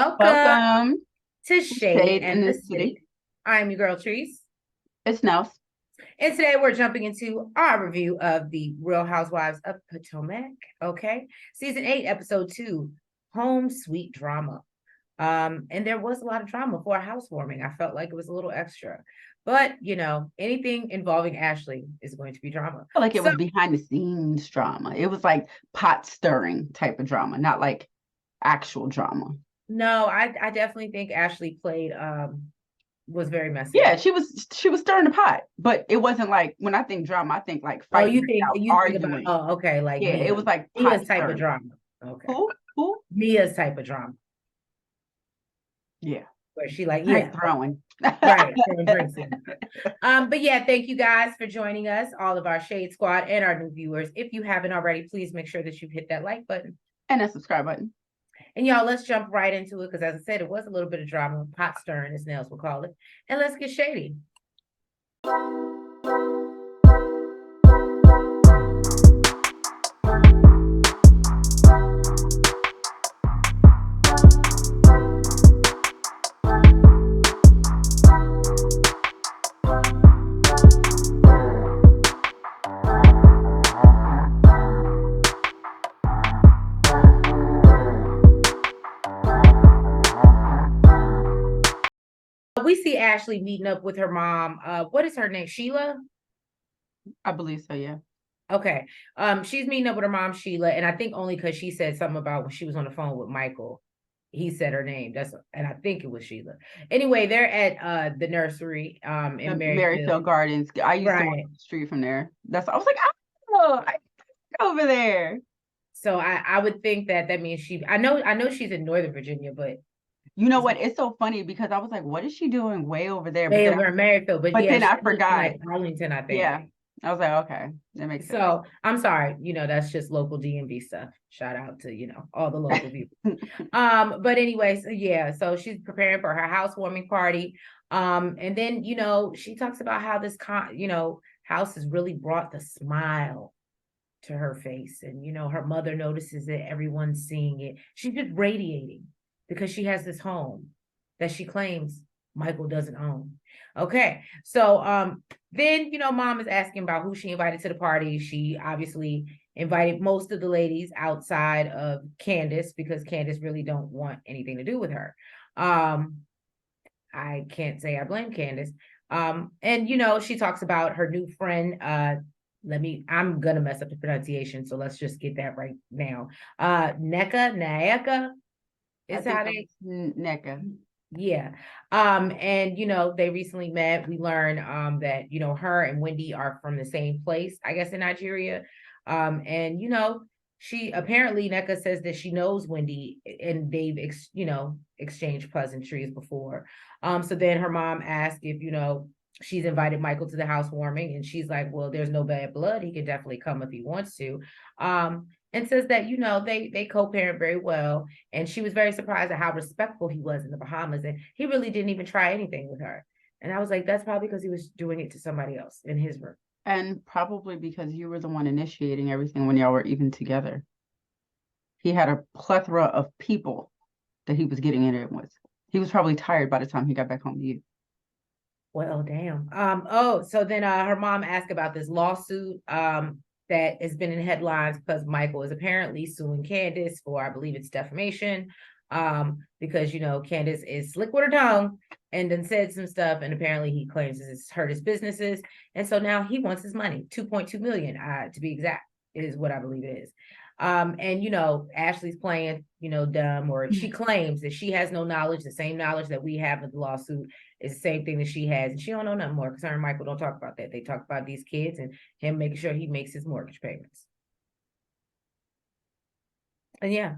Welcome Welcome to to Shade Shade and in the the City. City. I'm your girl, Treese. It's Nellz. And today we're jumping into our review of the Real Housewives of Potomac. Okay. Season 8, episode 2, Home Sweet Drama. And there was a lot of drama for a housewarming. I felt like it was a little extra. But, anything involving Ashley is going to be drama. I feel like it So, was behind the scenes drama. It was like pot stirring type of drama, not like actual drama. no, I definitely think Ashley played, was very messy. Yeah, she was stirring the pot, but it wasn't like when I think drama, I think like Oh, fighting, you think about, arguing. oh, okay, like Yeah, it Mia. was like pot Mia's type of stirring. drama. Okay. Who? Who? Mia's type of drama. Yeah, Where she like, like yeah, throwing. right, throwing drinks in. But yeah, thank you guys for joining us, all of our Shade Squad and our new viewers. If you haven't already, please make sure that you hit that like button. And a subscribe button. And y'all, let's jump right into it because, as I said, it was a little bit of drama, pot stirring, as Nellz will call it. And let's get shady. We see Ashley meeting up with her mom. What is her name? Sheila? I believe so, yeah. Okay. She's meeting up with her mom, Sheila, and I think only because she said something about when she was on the phone with Michael. He said her name. And I think it was Sheila. Anyway, they're at the nursery in Maryfield. Maryfield Gardens. I used to walk Right. the street from there. I was like, oh, I go over there. So I would think that means I know she's in Northern Virginia, but You know what? It's so funny because I was like, what is she doing way over there? way over in Maryfield. But yeah, then I she's in forgot. like Arlington, I think. Yeah. I was like, okay, that makes sense. So I'm sorry, that's just local DMV stuff. Shout out to, all the local people. But anyway, so yeah, so she's preparing for her housewarming party. And then, she talks about how this house has really brought the smile to her face. And, her mother notices it, everyone's seeing it. She's just radiating because she has this home that she claims Michael doesn't own. Okay. So then, mom is asking about who she invited to the party. She obviously invited most of the ladies outside of Candace because Candace really don't want anything to do with her. I can't say I blame Candace. And she talks about her new friend. I'm gonna mess up the pronunciation, so let's just get that right now. Nneka is how they Nneka. Yeah. And they recently met. We learned that her and Wendy are from the same place, I guess, in Nigeria. And she apparently Nneka says that she knows Wendy and they've exchanged pleasantries before. So then her mom asked if she's invited Michael to the housewarming, and she's like, well, there's no bad blood, he can definitely come if he wants to. And says that they co-parent very well, and she was very surprised at how respectful he was in the Bahamas, and he really didn't even try anything with her. And I was like, that's probably because he was doing it to somebody else in his room. And probably because you were the one initiating everything when y'all were even together. He had a plethora of people that he was getting in with. He was probably tired by the time he got back home to you. Well, damn. So then her mom asked about this lawsuit that has been in headlines because Michael is apparently suing Candace for, I believe it's defamation, because Candace is slick with her tongue and then said some stuff, and apparently he claims it's hurt his businesses, and so now he wants his money, 2.2 million to be exact, is what I believe it is. And Ashley's playing dumb, or she claims that she has no knowledge, the same knowledge that we have in the lawsuit is the same thing that she has, and she don't know nothing more because her and Michael don't talk about that. They talk about these kids and him making sure he makes his mortgage payments. And yeah.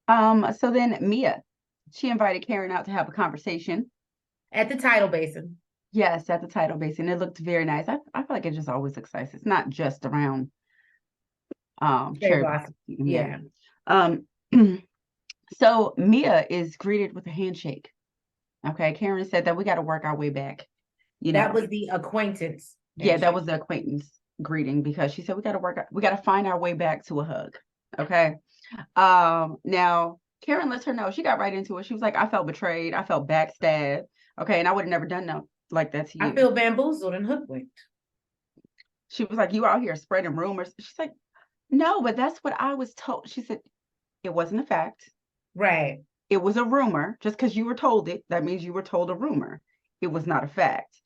So then Mia, she invited Karen out to have a conversation at the tidal basin. Yes, at the tidal basin. It looked very nice. I feel like it just always looks nice. It's not just around cherry blossom. Yeah. So Mia is greeted with a handshake. Okay, Karen said that we got to work our way back. That was the acquaintance. Yeah, that was the acquaintance greeting, because she said we got to find our way back to a hug. Okay. Now Karen lets her know. She got right into it. She was like, I felt betrayed. I felt backstabbed. Okay. And I would have never done no like that to I you. feel bamboozled and hoodwinked. She was like, you out here spreading rumors. She's like, no, but that's what I was told. She said, it wasn't a fact. Right. It was a rumor. Just because you were told it, that means you were told a rumor. It was not a fact.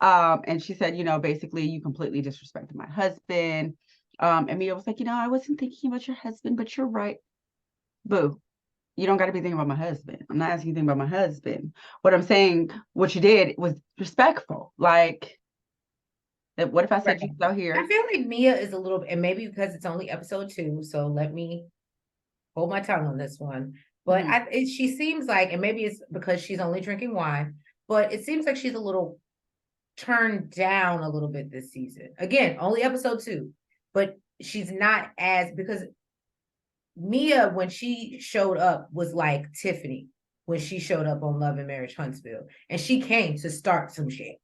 And she said, basically you completely disrespected my husband. And Mia was like, I wasn't thinking about your husband, but you're right. Boo. You don't got to be thinking about my husband. I'm not asking you to think about my husband. What I'm saying, what you did was respectful. Like, what if I said you was out I here? feel like Mia is a little, and maybe because it's only episode 2, so let me hold my tongue on this one. But she seems like, and maybe it's because she's only drinking wine, but it seems like she's a little turned down a little bit this season. Again, only episode 2, but she's not as, because Mia, when she showed up, was like Tiffany when she showed up on Love and Marriage Huntsville, and she came to start some shit.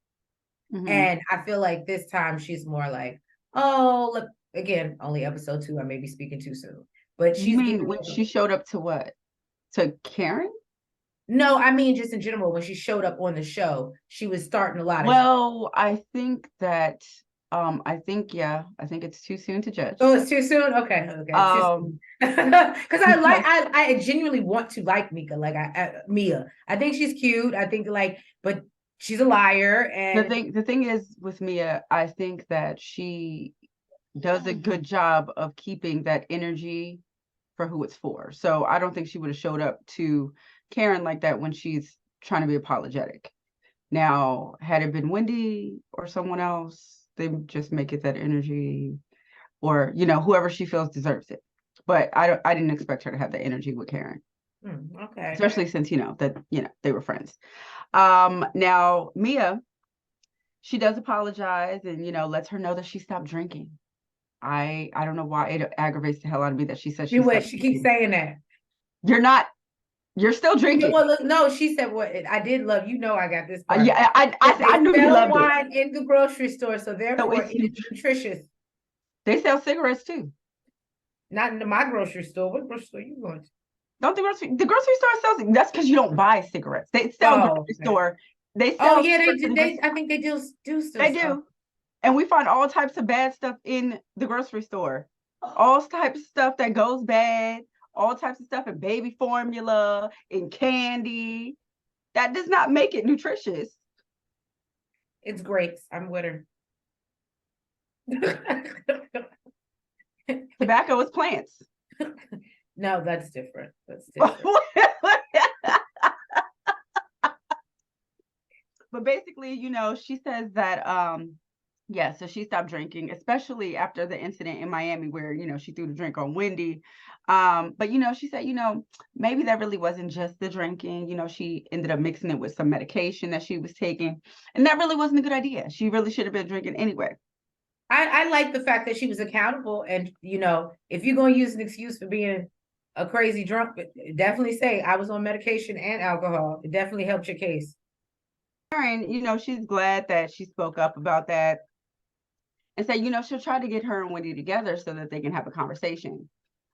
And I feel like this time she's more like, oh, look, again, only episode 2. I may be speaking too soon, but You mean when she showed up to what? To Karen? No, I mean just in general. When she showed up on the show, she was starting a lot of. Well, I think that I think it's too soon to judge. Oh, it's too soon. Okay, because I genuinely want to like Mika, like Mia. I think she's cute. I think but she's a liar. And the thing is with Mia, I think that she does a good job of keeping that energy for who it's for. So I don't think she would have showed up to Karen like that when she's trying to be apologetic. Now, had it been Wendy or someone else, they just make it that energy, or whoever she feels deserves it. But I didn't expect her to have the energy with Karen. Okay. Especially since they were friends. Now Mia, she does apologize and lets her know that she stopped drinking. I don't know why it aggravates the hell out of me that she said She keeps saying that. You're still drinking. Well, look, no, she said what I did love. I got this part. Yeah, I knew you loved wine in the grocery store, so therefore it's nutritious. They sell cigarettes too. Not in my grocery store. What grocery store you going to? Don't the grocery store sells? That's because you don't buy cigarettes. They sell grocery store. They sell. Oh yeah, they do. I think they do stuff. They do. And we find all types of bad stuff in the grocery store. All types of stuff that goes bad. All types of stuff in baby formula, in candy. That does not make it nutritious. It's grapes. I'm with her. Tobacco is plants. No, that's different. That's different. But basically, she says that so she stopped drinking, especially after the incident in Miami where, she threw the drink on Wendy. But, she said, maybe that really wasn't just the drinking. She ended up mixing it with some medication that she was taking. And that really wasn't a good idea. She really should have been drinking anyway. I like the fact that she was accountable. And, if you're going to use an excuse for being a crazy drunk, definitely say I was on medication and alcohol. It definitely helped your case. Karen, she's glad that she spoke up about that. And say, she'll try to get her and Wendy together so that they can have a conversation.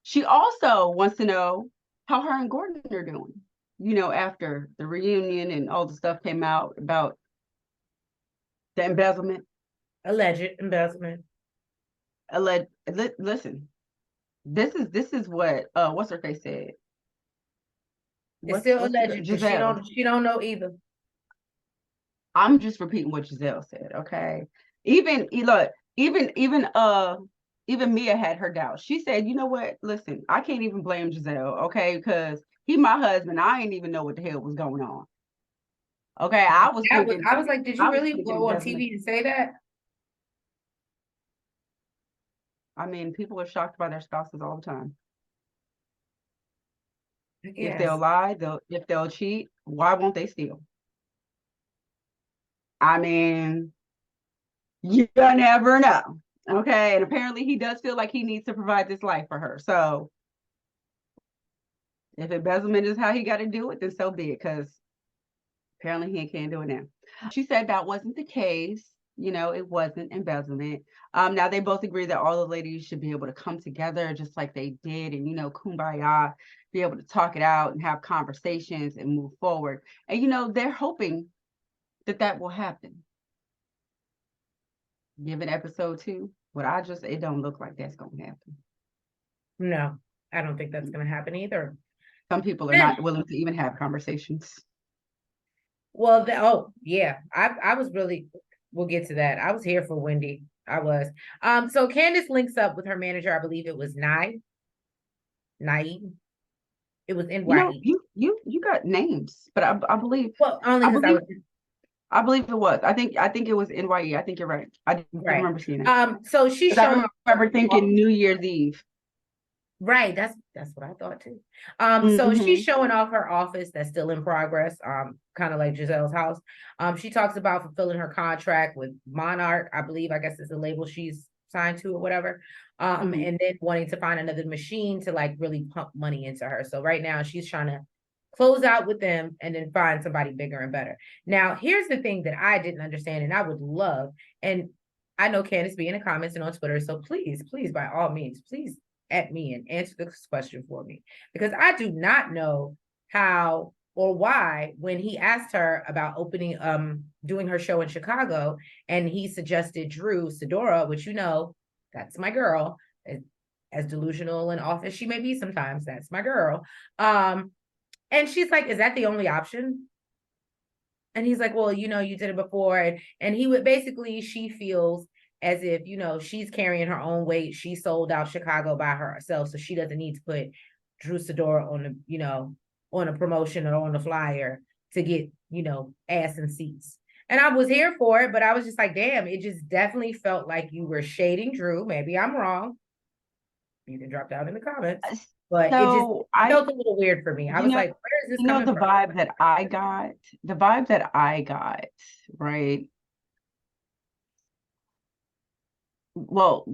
She also wants to know how her and Gordon are doing, after the reunion and all the stuff came out about the embezzlement. Alleged embezzlement. Listen, this is what what's her face said. It's still alleged. She don't know either. I'm just repeating what Giselle said, okay? Even Mia had her doubts. She said, you know what? Listen, I can't even blame Giselle, okay? Because he my husband. I didn't even know what the hell was going on. Okay, I was like, did you really go on TV and say that? I mean, people are shocked by their spouses all the time. Yes. If they'll lie, if they'll cheat, why won't they steal? I mean, you never know. Okay. And apparently he does feel like he needs to provide this life for her. So if embezzlement is how he got to do it, then so be it. Because apparently he can't do it now. She said that wasn't the case. it wasn't embezzlement. Now they both agree that all the ladies should be able to come together just like they did and, kumbaya, be able to talk it out and have conversations and move forward. And, they're hoping that will happen. Given episode 2, it don't look like that's going to happen. No, I don't think that's going to happen either. Some people are not willing to even have conversations. Well, I was really, we'll get to that. I was here for Wendy. I was. So Candace links up with her manager. I believe it was Nye. It was NYE. You got names, but I believe. Well, only because I believe it was. I think it was NYE. I think you're right. I remember seeing it. So she's showing. I remember thinking New Year's Eve. Right, that's what I thought too. So she's showing off her office that's still in progress, kind of like Giselle's house. She talks about fulfilling her contract with Monarch, I believe, I guess it's the label she's signed to or whatever. And then wanting to find another machine to like really pump money into her. So right now she's trying to close out with them and then find somebody bigger and better. Now, here's the thing that I didn't understand and I would love, and I know Candace be in the comments and on Twitter, so please, by all means, please at me and answer this question for me, because I do not know how or why, when he asked her about doing her show in Chicago and he suggested Drew Sidora, which that's my girl, as delusional and off as she may be sometimes, that's my girl. And she's like, is that the only option? And he's like, well, you did it before. And he would basically, she feels as if, she's carrying her own weight. She sold out Chicago by herself. So she doesn't need to put Drew Sidora on a promotion or on a flyer to get, ass and seats. And I was here for it, but I was just like, damn, it just definitely felt like you were shading Drew. Maybe I'm wrong. You can drop down in the comments. But it felt a little weird for me. I was like, where is this coming from? The vibe that I got, right? Well,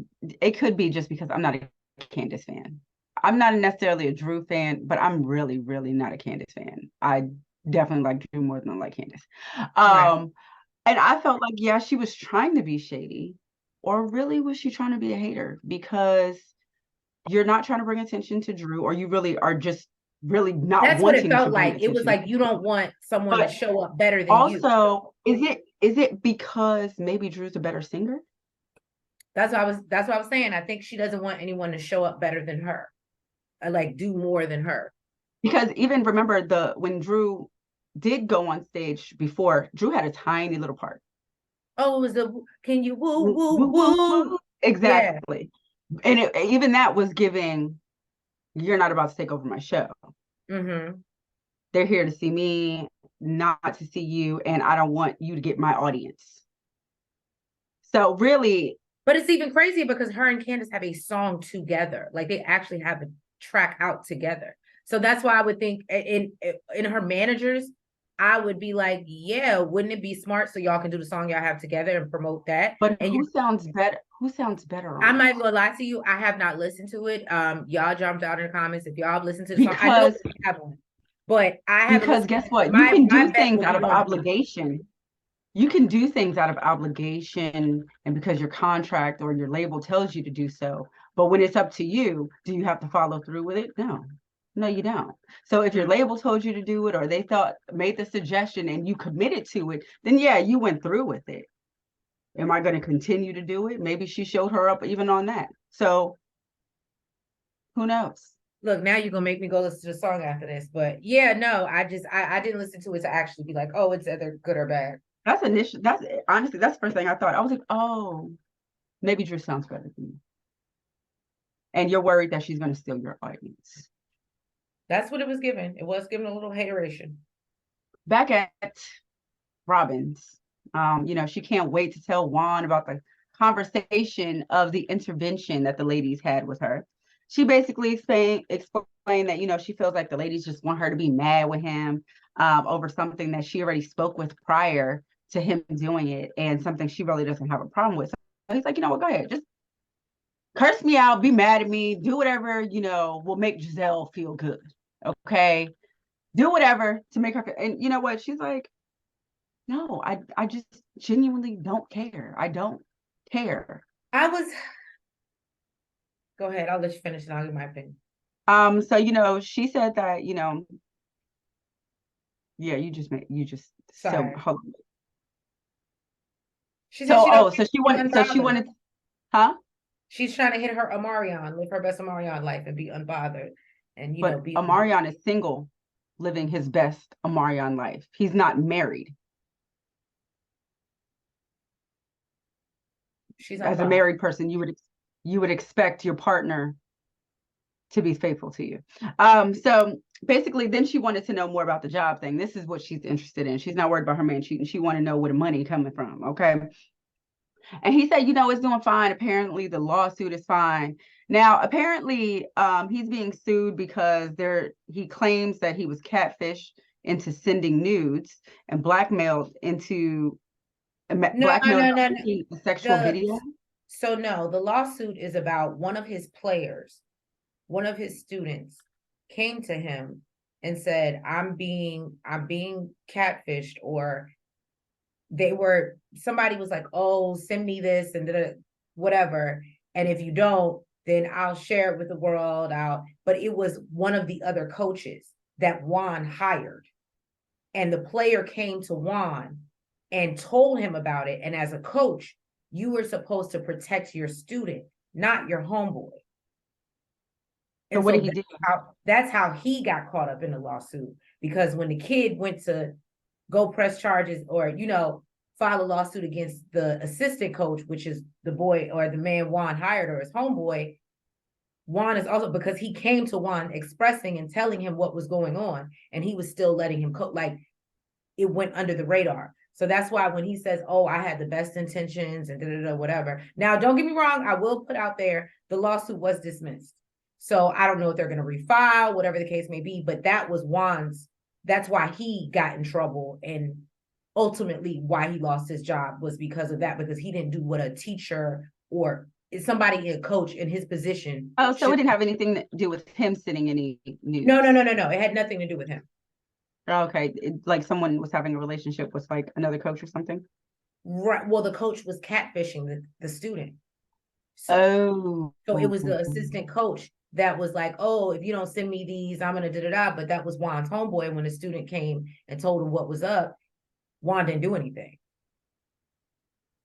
it could be just because I'm not a Candace fan. I'm not necessarily a Drew fan, but I'm really, really not a Candace fan. I definitely like Drew more than I like Candace. Right. And I felt like, yeah, she was trying to be shady, or really was she trying to be a hater? Because you're not trying to bring attention to Drew, or you really are just really not. That's what it felt like. It was like you don't want someone to show up better than you. Also, is it because maybe Drew's a better singer? That's what I was saying. I think she doesn't want anyone to show up better than her, or like do more than her. Because even remember when Drew did go on stage before, Drew had a tiny little part. Oh, it was can you woo woo woo? Exactly. Yeah. And even that was giving, you're not about to take over my show. They're here to see me, not to see you, and I don't want you to get my audience. So really. But it's even crazier because her and Candace have a song together. Like they actually have a track out together. So that's why I would think in her managers, I would be like, yeah, wouldn't it be smart so y'all can do the song y'all have together and promote that? But who sounds better? Who sounds better? I'm not gonna lie to you. I have not listened to it. Y'all jumped out in the comments if y'all have listened to the song. I know you haven't, but I haven't. Because guess what? You can do things out of obligation. You can do things out of obligation and because your contract or your label tells you to do so. But when it's up to you, do you have to follow through with it? No, you don't. So if your label told you to do it, or they made the suggestion and you committed to it, then yeah, you went through with it. Am I going to continue to do it? Maybe she showed her up even on that. So who knows? Look, now you're gonna make me go listen to the song after this. But yeah, no, I didn't listen to it to actually be like, oh, it's either good or bad. That's honestly, that's the first thing I thought. I was like, oh, maybe Drew sounds better than you. And you're worried that she's going to steal your audience. That's what it was given. It was given a little hateration. Back at Robin's, she can't wait to tell Juan about the conversation of the intervention that the ladies had with her. She basically explained that, she feels like the ladies just want her to be mad with him over something that she already spoke with prior to him doing it, and something she really doesn't have a problem with. So he's like, go ahead, just curse me out, be mad at me, do whatever, will make Giselle feel good. Okay. Do whatever to make her. And you know what? She's like, No, I just genuinely don't care. I don't care. I was, go ahead, I'll let you finish and I'll give my opinion. So she said that, yeah, so Sorry. hold on. She said So she don't oh, care, be so she unbothered. wanted, huh? She's trying to hit her Amarion, live her best Amarion life and be unbothered and, But be, Amarion is single, living his best Amarion life. He's not married. she's As a unbothered. married person, you would expect your partner to be faithful to you. So basically, then she wanted to know more about the job thing. This is what she's interested in. She's not worried about her man cheating. She wanted to know where the money coming from. Okay. And he said, it's doing fine. Apparently, the lawsuit is fine. Now, apparently, he's being sued because he claims that he was catfished into sending nudes and blackmailed into No, no, no, no. making a sexual The video. so no, the lawsuit is about one of his players, one of his students came to him and said, I'm being catfished, or somebody was like, oh, send me this and whatever. And if you don't, then I'll share it with the world out. But it was one of the other coaches that Juan hired. And the player came to Juan and told him about it. And as a coach, you were supposed to protect your student, not your homeboy. So And what so did he do? that's how he got caught up in the lawsuit. Because when the kid went to go press charges or, file a lawsuit against the assistant coach, which is the boy or the man Juan hired or his homeboy, Juan is also, because he came to Juan expressing and telling him what was going on, and he was still letting him coach. Like, it went under the radar. So that's why when he says, oh, I had the best intentions and whatever. Now, don't get me wrong. I will put out there, the lawsuit was dismissed. So I don't know if they're going to refile, whatever the case may be, but that was that's why he got in trouble. And ultimately why he lost his job was because of that, because he didn't do what a teacher or somebody, a coach in his position. Oh, so it didn't have anything to do with him sending any news. No. It had nothing to do with him. Okay. Like someone was having a relationship with like another coach or something. Right. Well, the coach was catfishing the student. So it was the assistant coach that was like, oh, if you don't send me these, I'm gonna da. But that was Juan's homeboy. When the student came and told him what was up, Juan didn't do anything.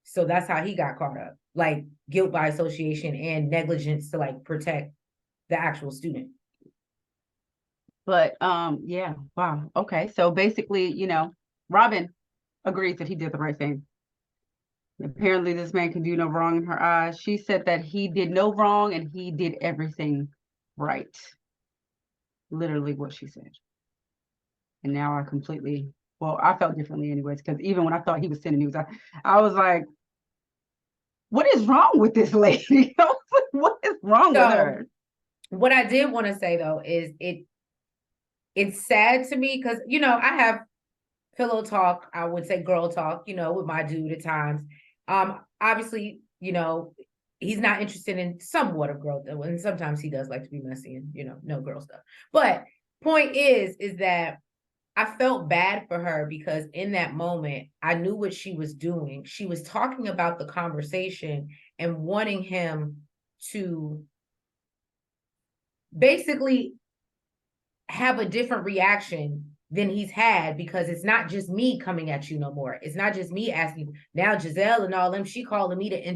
So that's how he got caught up, like guilt by association and negligence to like protect the actual student. But yeah, wow. Okay. So basically, Robin agrees that he did the right thing. Apparently, this man can do no wrong in her eyes. She said that he did no wrong and he did everything right. Literally what she said. And now I felt differently anyways, because even when I thought he was sending news, I was like, what is wrong with this lady? What is wrong with her? What I did want to say though is it's sad to me because I have pillow talk, I would say girl talk, with my dude at times. Obviously, he's not interested in somewhat of girl, and sometimes he does like to be messy and no girl stuff. But point is that I felt bad for her because in that moment, I knew what she was doing. She was talking about the conversation and wanting him to basically have a different reaction than he's had, because it's not just me coming at you no more. It's not just me asking. Now Giselle and all them, she calling me to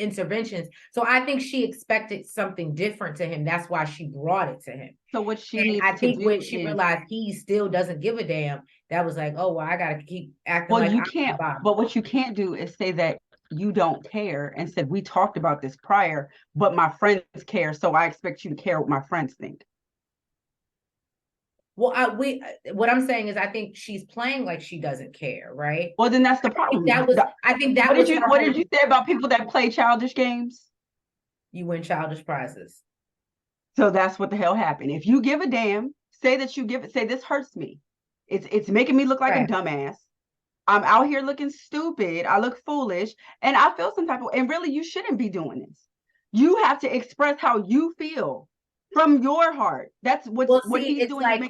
interventions. So I think she expected something different to him. That's why she brought it to him. So what she and needs I to think do when she realized he still doesn't give a damn, that was like, oh, well, I got to keep acting well, like you I'm can't, Bob. but what you can't do is say that you don't care and said, we talked about this prior, but my friends care. So I expect you to care what my friends think. Well, what I'm saying is I think she's playing like she doesn't care, right? Well, then that's the problem. I think that what was what did you say about people that play childish games? You win childish prizes. So that's what the hell happened. If you give a damn, say that say this hurts me. It's making me look like a dumbass. I'm out here looking stupid. I look foolish, and I feel some type of. And really, you shouldn't be doing this. You have to express how you feel from your heart. That's what he's doing.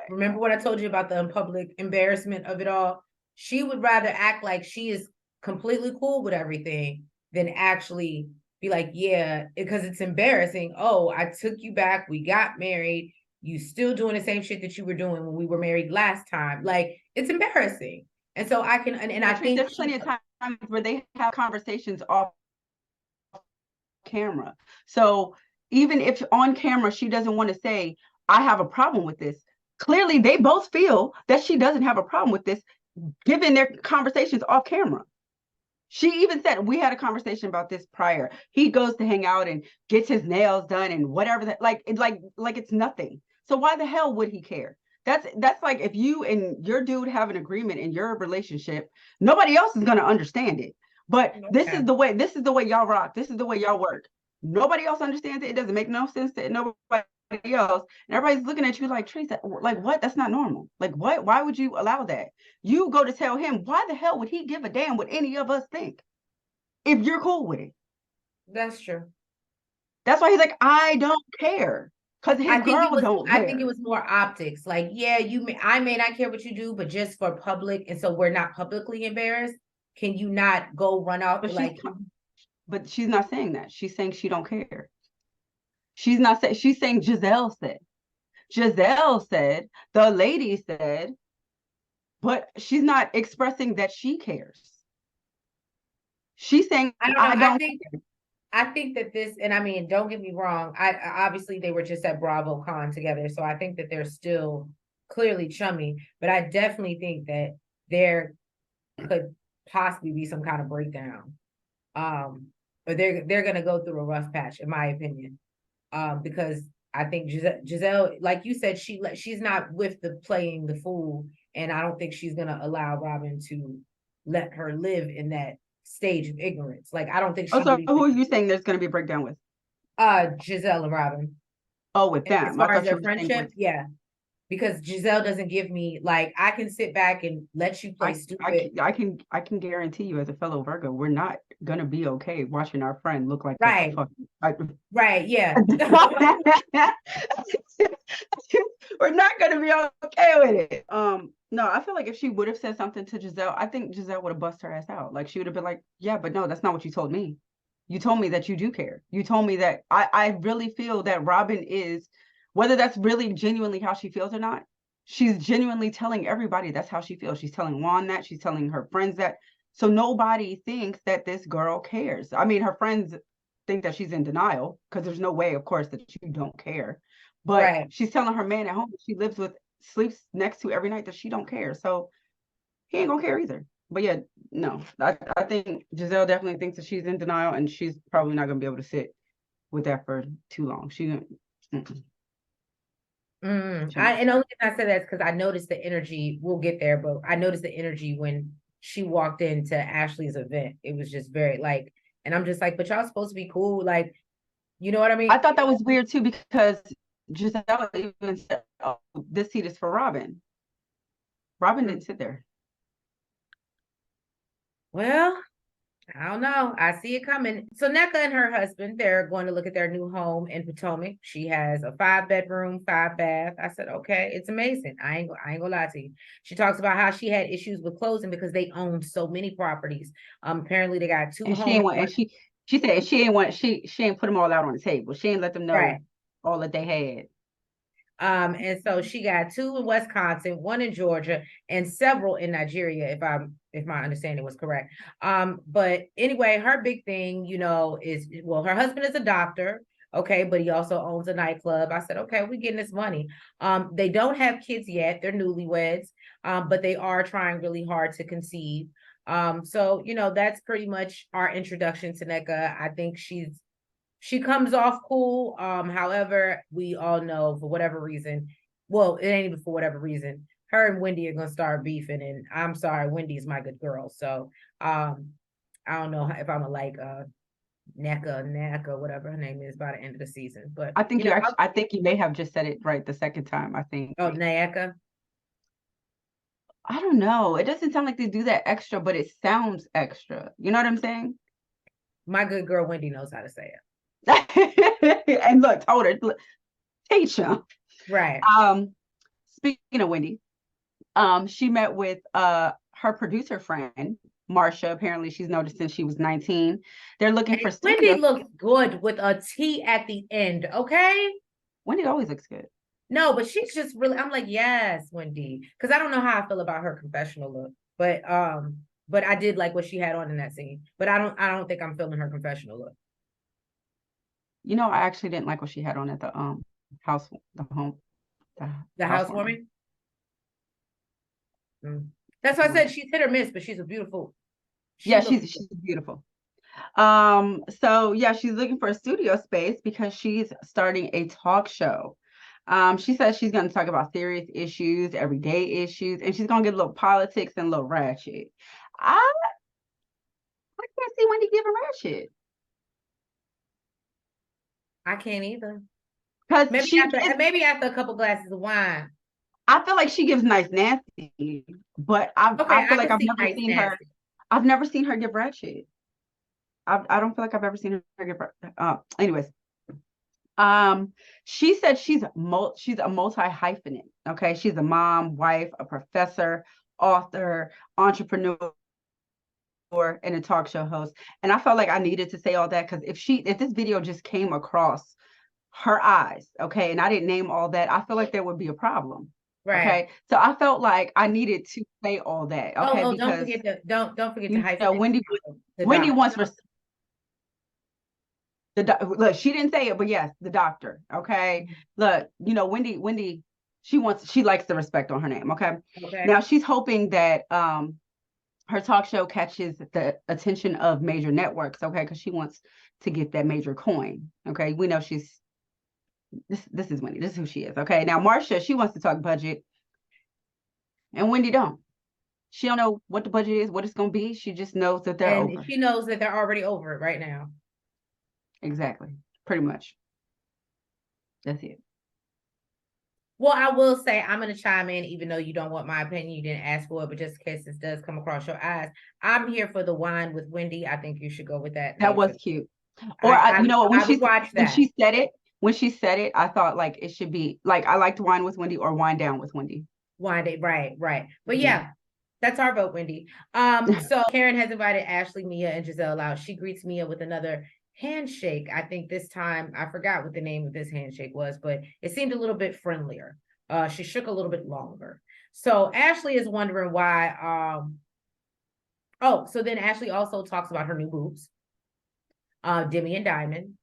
Remember what I told you about the public embarrassment of it all? she would rather act like she is completely cool with everything than actually be like, yeah, because it's embarrassing. Oh, I took you back. We got married. You still doing the same shit that you were doing when we were married last time. Like, it's embarrassing. And so I can, and I think there's plenty of times where they have conversations off camera. So even if on camera she doesn't want to say, I have a problem with this, clearly they both feel that she doesn't have a problem with this, given their conversations off camera. She even said, we had a conversation about this prior. He goes to hang out and gets his nails done and whatever that, like it's nothing. So why the hell would he care? That's like if you and your dude have an agreement in your relationship, nobody else is gonna understand it. But this is the way y'all rock. This is the way y'all work. Nobody else understands it. It doesn't make no sense to nobody else. And everybody's looking at you like, Teresa, like what? That's not normal. Like what? Why would you allow that? You go to tell him, why the hell would he give a damn what any of us think if you're cool with it? That's true. That's why he's like, I don't care. Because his girl don't care. I think it was more optics. Like, yeah, I may not care what you do, but just for public, and so we're not publicly embarrassed. Can you not go run out but she's not saying that. She's saying she don't care. She's not saying, she's saying Giselle said. Giselle said, the lady said, but she's not expressing that she cares. She's saying, I don't care. I think that this, and I mean, don't get me wrong. I obviously they were just at BravoCon together, so I think that they're still clearly chummy. But I definitely think that there could possibly be some kind of breakdown. But they're gonna go through a rough patch, in my opinion. Because I think Giselle, like you said, she's not with the playing the fool, and I don't think she's gonna allow Robin to let her live in that stage of ignorance. Like I don't think she. So who are you saying there's going to be a breakdown with? Giselle and Robin. Oh, with them. As far as their friendship, yeah. Because Giselle doesn't give me like I can sit back and let you play stupid. I can guarantee you as a fellow Virgo, we're not gonna be okay watching our friend look like right. Right, yeah. We're not gonna be okay with it. No, I feel like if she would have said something to Giselle, I think Giselle would have bust her ass out. Like she would have been like, yeah, but no, that's not what you told me. You told me that you do care. You told me that I really feel that Robin is, whether that's really genuinely how she feels or not, she's genuinely telling everybody that's how she feels. She's telling Juan that, she's telling her friends that. So nobody thinks that this girl cares. I mean, her friends think that she's in denial because there's no way, of course, that you don't care. But she's telling her man at home she lives with, sleeps next to every night, that she don't care. So he ain't gonna care either. But yeah, no, I think Giselle definitely thinks that she's in denial, and she's probably not gonna be able to sit with that for too long. And the only reason I said that is because I noticed the energy. We'll get there, but I noticed the energy when she walked into Ashley's event. It was just very like, and I'm just like, but y'all supposed to be cool, like, you know what I mean? I thought that was weird too, because Giselle even said, "Oh, this seat is for Robin." Robin didn't sit there. Well, I don't know. I see it coming. So Nneka and her husband, they're going to look at their new home in Potomac. She has a 5-bedroom, 5-bath. I said, okay, it's amazing. I ain't gonna lie to you. She talks about how she had issues with closing because they owned so many properties. Apparently they got 2 homes. And she said she ain't put them all out on the table. She ain't let them know all that they had. And so she got 2 in Wisconsin, 1 in Georgia, and several in Nigeria, if my understanding was correct. But anyway, her big thing, you know, is, well, her husband is a doctor, okay, but he also owns a nightclub. I said, okay, we're getting this money. They don't have kids yet, they're newlyweds, but they are trying really hard to conceive. So, you know, that's pretty much our introduction to Nneka. I think she comes off cool. However, we all know for whatever reason, well, it ain't even for whatever reason, her and Wendy are gonna start beefing, and I'm sorry, Wendy's my good girl. So I don't know if I'm gonna like Nneka, whatever her name is, by the end of the season. But I think I think you may have just said it right the second time. I think. Oh, Nneka. I don't know. It doesn't sound like they do that extra, but it sounds extra. You know what I'm saying? My good girl Wendy knows how to say it. And look, told her, teach him. Right. Speaking of Wendy, she met with her her producer friend, Marsha. Apparently, she's noticed since she was 19. They're looking for Wendy studios. looks good with a T at the end, okay? Wendy always looks good. No, but she's just really, I'm like, yes, Wendy. Because I don't know how I feel about her confessional look. But I did like what she had on in that scene. But I don't think I'm feeling her confessional look. You know, I actually didn't like what she had on at the house, The housewarming. housewarming. That's why I said she's hit or miss, but she's a beautiful. Yeah, she's beautiful. So yeah, she's looking for a studio space because she's starting a talk show. She says she's going to talk about serious issues, everyday issues, and she's going to get a little politics and a little ratchet. I can't see Wendy giving ratchet. I can't either. Because maybe after a couple glasses of wine. I feel like she gives nice nasty, but I feel like I've never seen her. I've never seen her give ratchet. I don't feel like I've ever seen her give. Anyways, she said she's a multi-hyphenate. Okay, she's a mom, wife, a professor, author, entrepreneur, and a talk show host. And I felt like I needed to say all that because if this video just came across her eyes, okay, and I didn't name all that, I feel like there would be a problem. Right. Okay. So I felt like I needed to say all that. Okay. Because don't forget to hyphenate. Wendy wants look, she didn't say it, but yes, the doctor. Okay. Look, Wendy, she likes the respect on her name. Okay. Now she's hoping that her talk show catches the attention of major networks. Okay, because she wants to get that major coin. Okay. We know this is Wendy. This is who she is. Okay. Now Marsha, she wants to talk budget, and Wendy don't. She don't know what the budget is, what it's going to be. She just knows that they're over. She knows that they're already over it right now. Exactly. Pretty much. That's it. Well, I will say I'm going to chime in, even though you don't want my opinion. You didn't ask for it, but just in case this does come across your eyes, I'm here for the wine with Wendy. I think you should go with that. That was cute. Or when she said it, I thought like it should be like I liked wine with Wendy or wine down with Wendy. Wine day, right. But yeah, that's our vote, Wendy. So Karen has invited Ashley, Mia, and Giselle out. She greets Mia with another handshake. I think this time I forgot what the name of this handshake was, but it seemed a little bit friendlier. She shook a little bit longer. So Ashley is wondering why. So then Ashley also talks about her new boobs, Demi and Diamond,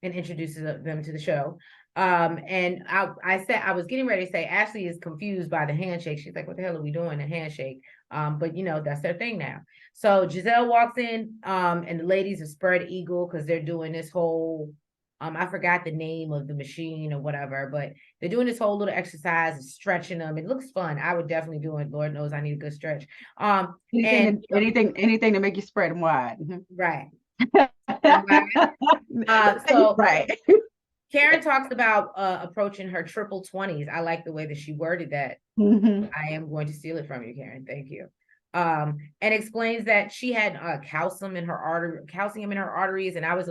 and introduces them to the show. And I said, I was getting ready to say, Ashley is confused by the handshake. She's like, what the hell are we doing? A handshake. But that's their thing now. So Giselle walks in, and the ladies are spread eagle because they're doing this whole, I forgot the name of the machine or whatever, but they're doing this whole little exercise of stretching them. It looks fun. I would definitely do it. Lord knows I need a good stretch. Anything to make you spread them wide. Right. Right. Karen talks about approaching her triple 20s. I like the way that she worded that. I am going to steal it from you, Karen. Thank you. And explains that she had calcium in her arteries, and I was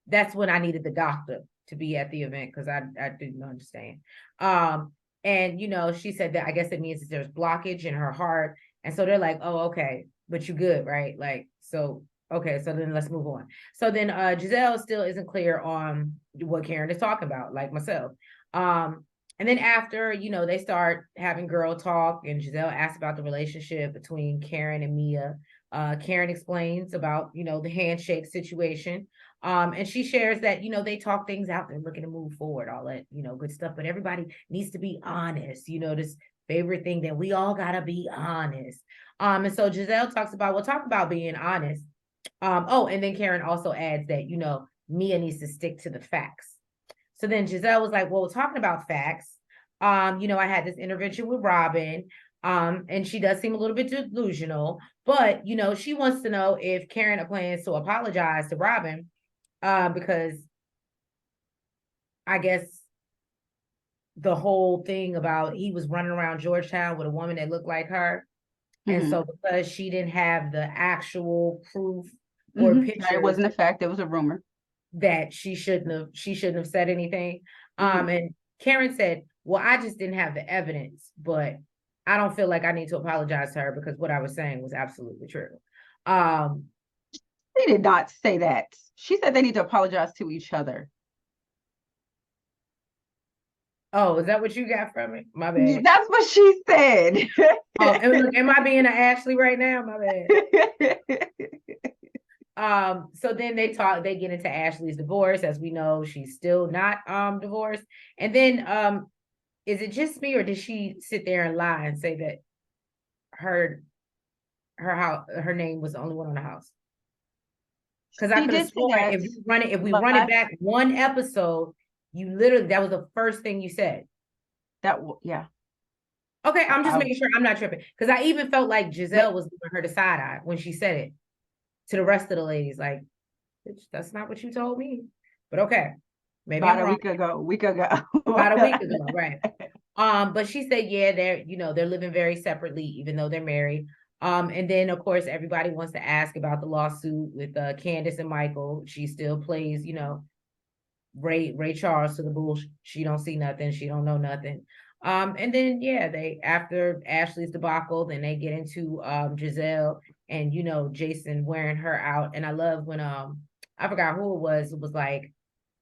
that's when I needed the doctor to be at the event because I didn't understand. And she said that I guess it means that there's blockage in her heart, and so they're like, oh, okay, but you good, right? Like, so okay, so then let's move on. So then Giselle still isn't clear on what Karen is talking about, like myself. And then after, they start having girl talk, and Giselle asks about the relationship between Karen and Mia. Karen explains about, the handshake situation. And she shares that, they talk things out. They're looking to move forward, all that, good stuff. But everybody needs to be honest, this favorite thing that we all got to be honest. And so Giselle talk about being honest. And then Karen also adds that, Mia needs to stick to the facts. So then Giselle was like, well, talking about facts, I had this intervention with Robin, and she does seem a little bit delusional, but, she wants to know if Karen plans to apologize to Robin, because I guess the whole thing about he was running around Georgetown with a woman that looked like her. And so because she didn't have the actual proof or picture, it wasn't a fact, it was a rumor, that she shouldn't have said anything. And Karen said, well, I just didn't have the evidence, but I don't feel like I need to apologize to her because what I was saying was absolutely true. They did not say that. She said they need to apologize to each other. Oh, is that what you got from it? My bad. That's what she said. Oh, and look, am I being an Ashley right now? My bad. So then they get into Ashley's divorce. As we know, she's still not divorced. And then is it just me, or did she sit there and lie and say that her name was the only one on the house? Because I She could have did say sworn that. if we run it back one episode, you literally, that was the first thing you said. Yeah. Okay, I'm just making sure I'm not tripping. Because I even felt like Giselle was giving her the side eye when she said it to the rest of the ladies. Like, bitch, that's not what you told me. But okay, maybe about I'm a wrong. week ago. About a week ago, right? But she said, yeah, they're living very separately, even though they're married. And then of course everybody wants to ask about the lawsuit with Candace and Michael. She still plays, Ray Charles to the bull. She don't see nothing. She don't know nothing. And then yeah, they after Ashley's debacle, then they get into Giselle and Jason wearing her out. And I love when I forgot who it was. It was like,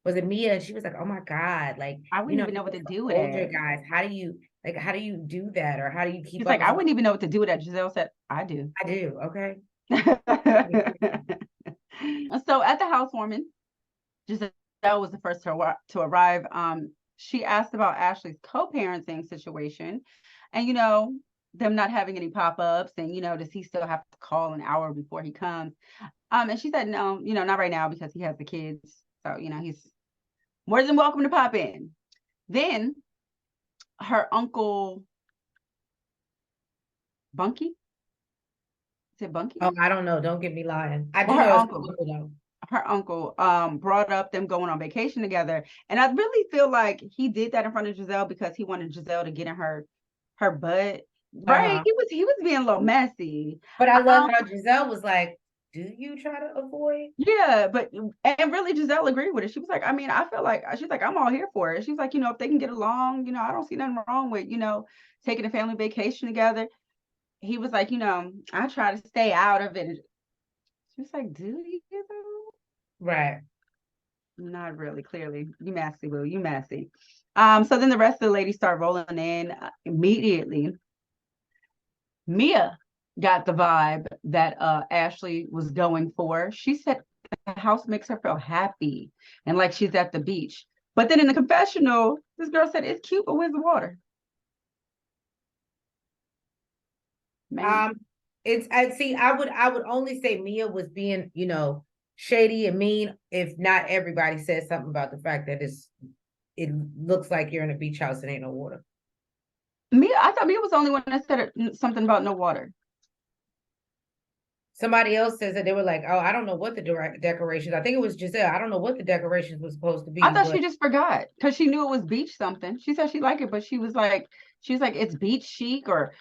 was it Mia? And she was like, oh my God, like I wouldn't even know what to do with older it. guys, how do you do that? Or how do you keep She's up like, with I wouldn't even know what to do with that. Giselle said, I do. I do, okay. So at the housewarming, Giselle was the first to arrive. She asked about Ashley's co-parenting situation, and them not having any pop-ups, and does he still have to call an hour before he comes? And she said no, not right now because he has the kids, so he's more than welcome to pop in. Then her uncle Bunky, is it Bunky? Oh, I don't know, don't get me lying. I do Well, her know it's uncle though. her uncle brought up them going on vacation together, and I really feel like he did that in front of Giselle because he wanted Giselle to get in her butt, right? Uh-huh. He was being a little messy, But I love how Giselle was like, do you try to avoid? yeah, and really Giselle agreed with it. She was like, I mean, I feel like, she's like, I'm all here for it. She's like, if they can get along, I don't see nothing wrong with taking a family vacation together. He was like, I try to stay out of it. She was like, do you though? Right. Not really, clearly. You messy, boo. You messy. So then the rest of the ladies start rolling in immediately. Mia got the vibe that Ashley was going for. She said the house makes her feel happy and like she's at the beach. But then in the confessional, this girl said, it's cute, but where's the water? Man. I would only say Mia was being, shady and mean if not everybody said something about the fact that it looks like you're in a beach house and ain't no water. I thought Mia was the only one that said something about no water. Somebody else says that they were like, oh, I don't know what the decorations. I think it was Giselle. I don't know what the decorations was supposed to be. I thought she just forgot because she knew it was beach something. She said she liked it, but she was like, it's beach chic or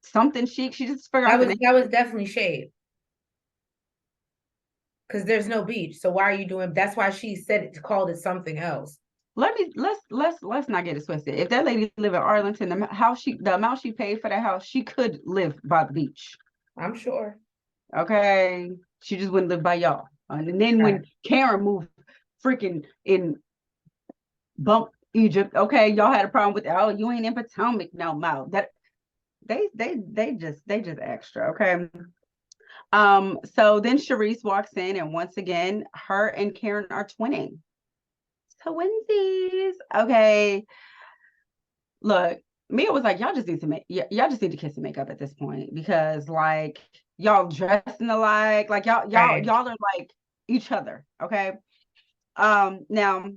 something chic. She just forgot that was definitely shade. Because there's no beach. So why are you doing? That's why she said it, called it something else. Let's not get it twisted. If that lady live in Arlington, the amount she paid for that house, she could live by the beach. I'm sure. Okay, she just wouldn't live by y'all. And then when Karen moved freaking in Bump Egypt, okay, y'all had a problem with that. Oh, you ain't in Potomac no more. That they just extra, okay. So then Charisse walks in, and once again, her and Karen are twinning. Twinsies. Okay. Look, Mia was like, y'all just need to kiss and make up at this point because like y'all dressing alike, like y'all are like each other. Okay. Now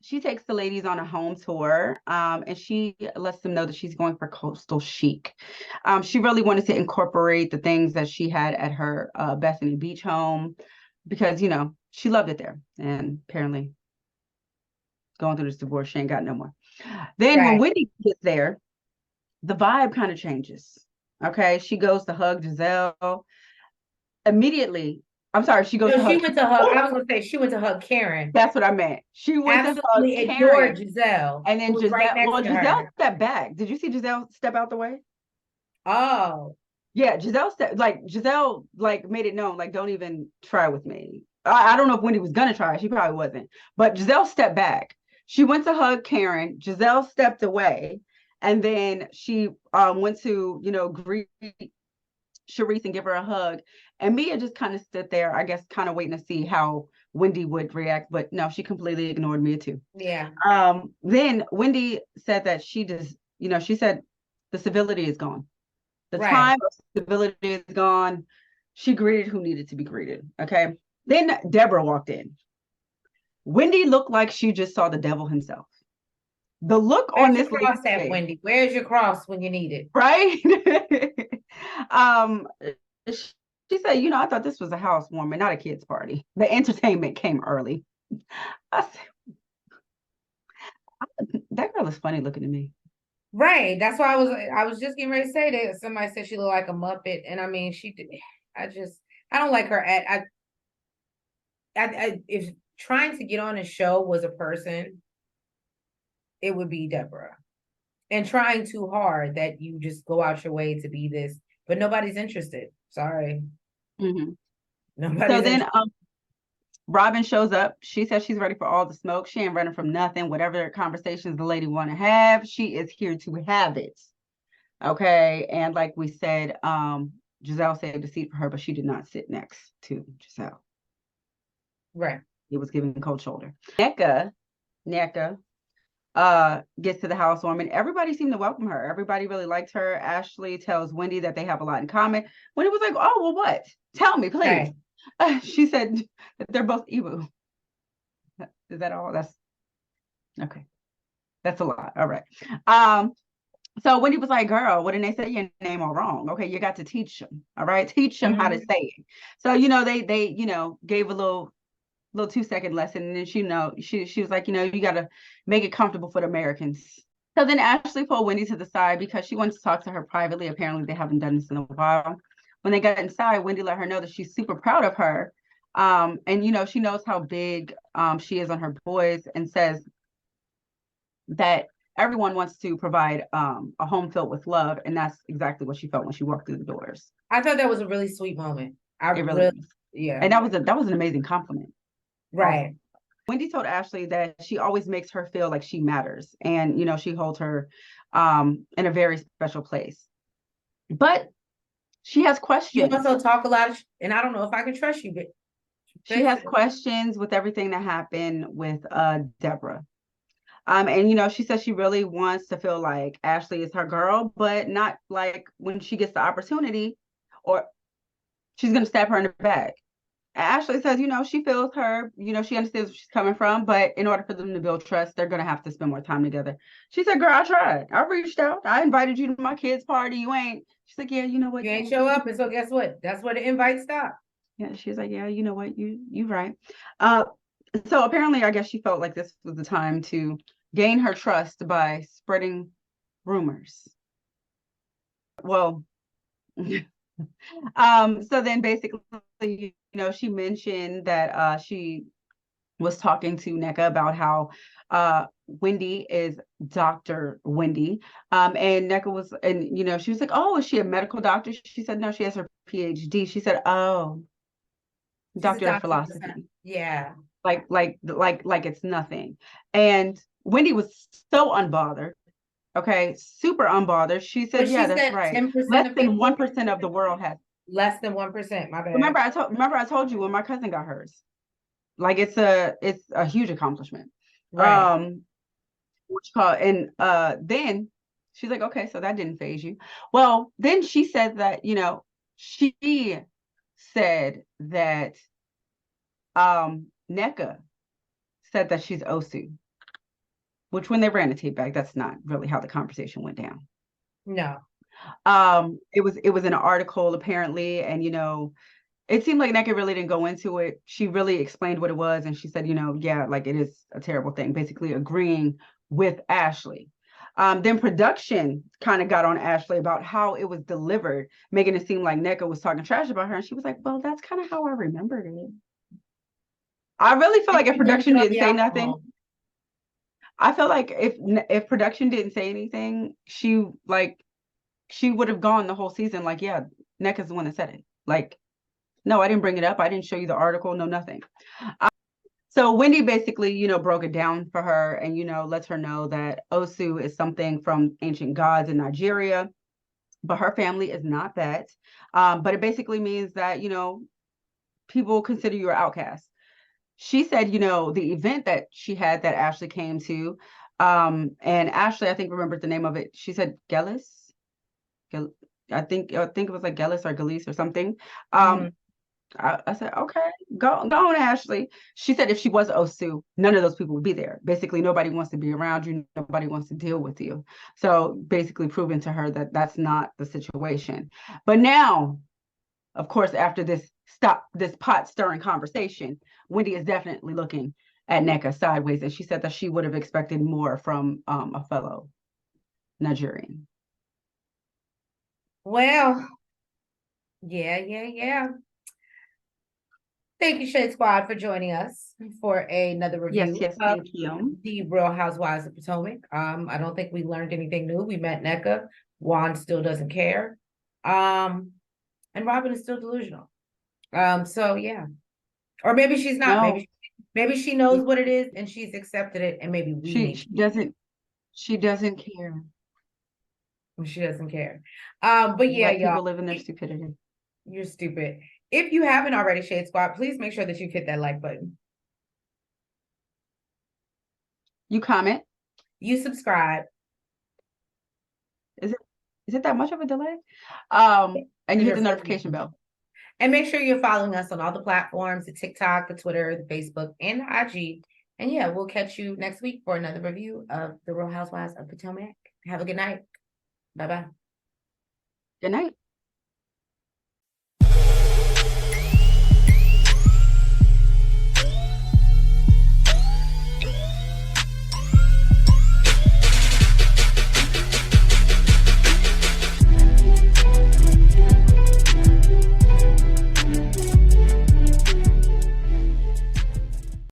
she takes the ladies on a home tour, and she lets them know that she's going for coastal chic. She really wanted to incorporate the things that she had at her Bethany Beach home because she loved it there, and apparently going through this divorce, she ain't got no more. Then when Wendy gets there, the vibe kind of changes. Okay, she goes to hug Giselle. Immediately, I'm sorry, she goes No, to she hug. went to hug. I was gonna say she went to hug Karen. That's what I meant. She went to hug Absolutely ignored Karen, Giselle, and who then was right Giselle. next Well, to Giselle her. stepped back. Did you see Giselle step out the way? Oh, Yeah, Giselle like made it known, like, don't even try with me. I don't know if Wendy was gonna try. She probably wasn't. But Giselle stepped back. She went to hug Karen. Giselle stepped away, and then she went to, greet Sharice and give her a hug. And Mia just kind of stood there, I guess, kind of waiting to see how Wendy would react. But no, she completely ignored Mia too. yeah. Then Wendy said that she just, she said the civility is gone. The Right. time of civility is gone. She greeted who needed to be greeted. Okay. Then Deborah walked in. Wendy looked like she just saw the devil himself. The look on Where's your this cross lady's at, face, Wendy? Where's your cross when you need it? right? um, she said, I thought this was a housewarming, not a kid's party. The entertainment came early. I said, that girl is funny looking to me. Right. That's why I was just getting ready to say that. Somebody said she looked like a Muppet. And I mean, she did. I don't like her if trying to get on a show was a person, it would be Deborah. And trying too hard that you just go out your way to be this, but nobody's interested. Sorry. Mm-hmm. Nobody's so then interested. Robin shows up. She says she's ready for all the smoke. She ain't running from nothing. Whatever conversations the lady want to have, she is here to have it. Okay. And like we said, Giselle saved a seat for her, but she did not sit next to Giselle. Right. It was giving cold shoulder. Nneka gets to the housewarming. Everybody seemed to welcome her. Everybody really liked her. Ashley tells Wendy that they have a lot in common. Wendy was like, oh, well, what? Tell me, please. Right. She said that they're both Ibu. Is that all? That's okay. That's a lot. All right. So Wendy was like, girl, what did they say your name all wrong? Okay, you got to teach them. All right. Teach them how to say it. So, they gave a little 2-second lesson. And then she was like, you got to make it comfortable for the Americans. So then Ashley pulled Wendy to the side because she wanted to talk to her privately. Apparently they haven't done this in a while. When they got inside, Wendy let her know that she's super proud of her. And she knows how big she is on her boys, and says that everyone wants to provide a home filled with love. And that's exactly what she felt when she walked through the doors. I thought that was a really sweet moment. Yeah. And that was an amazing compliment. Right. Also, Wendy told Ashley that she always makes her feel like she matters. And, she holds her in a very special place. But she has questions. You also talk a lot, and I don't know if I can trust you, but she has questions with everything that happened with Deborah. And she says she really wants to feel like Ashley is her girl, but not like when she gets the opportunity, or she's gonna stab her in the back. Ashley says, she feels her, she understands where she's coming from, but in order for them to build trust, they're gonna have to spend more time together. She said, girl, I tried. I reached out. I invited you to my kids' party. You ain't. She's like, yeah, you know what? You ain't show up, and so guess what? That's where the invite stopped. Yeah, she's like, yeah, you know what? You right. So apparently, I guess she felt like this was the time to gain her trust by spreading rumors. Well, so then basically, she mentioned that she was talking to Nneka about how Wendy is Dr. Wendy. And Nneka was, and she was like, oh, is she a medical doctor? She said, no, she has her PhD. She said, oh, doctor of philosophy. Yeah. Like it's nothing. And Wendy was so unbothered. Okay, super unbothered. She said, yeah, that's right. 10% less than 1% of the world has. Less than 1%. My bad. Remember I told you when my cousin got hers. Like it's a huge accomplishment. Right. And then she's like, okay, so that didn't phase you. Well, then she said that, she said that Nneka said that she's Osu, which when they ran the tape back, that's not really how the conversation went down. No. It was in an article apparently, and it seemed like Nneka really didn't go into it. She really explained what it was, and she said, yeah, like it is a terrible thing, basically agreeing with Ashley. Then production kind of got on Ashley about how it was delivered, making it seem like Nneka was talking trash about her. And she was like, well, that's kind of how I remembered it. I really feel like if production didn't say nothing, I felt like if production didn't say anything, she would have gone the whole season like, yeah, Nneka's the one that said it. Like, no, I didn't bring it up. I didn't show you the article. No, nothing. So Wendy basically, broke it down for her and, lets her know that Osu is something from ancient gods in Nigeria, but her family is not that. But it basically means that, people consider you an outcast. She said, the event that she had that Ashley came to, and Ashley, I think, remembered the name of it. She said Gellis. I think it was like Gellis or Gelise or something. I said, okay, go on, Ashley. She said if she was Osu, none of those people would be there. Basically, nobody wants to be around you. Nobody wants to deal with you. So basically proving to her that that's not the situation. But now, of course, after this pot stirring conversation, Wendy is definitely looking at Nneka sideways. And she said that she would have expected more from a fellow Nigerian. Well, yeah. Thank you, Shade Squad, for joining us for another review Yes, of thank you. The Real Housewives of Potomac. I don't think we learned anything new. We met Nneka. Juan still doesn't care. And Robin is still delusional. So yeah. Or maybe she's not. No, Maybe she knows what it is and she's accepted it, and maybe she doesn't care. she doesn't care. But yeah, Let people y'all, live in their stupidity. you're stupid. If you haven't already, Shade Squad, please make sure that you hit that like button. You comment. You subscribe. Is it that much of a delay? And you hit the notification bell. And make sure you're following us on all the platforms, the TikTok, the Twitter, the Facebook, and the IG. And yeah, we'll catch you next week for another review of The Real Housewives of Potomac. Have a good night. Bye-bye. Good night.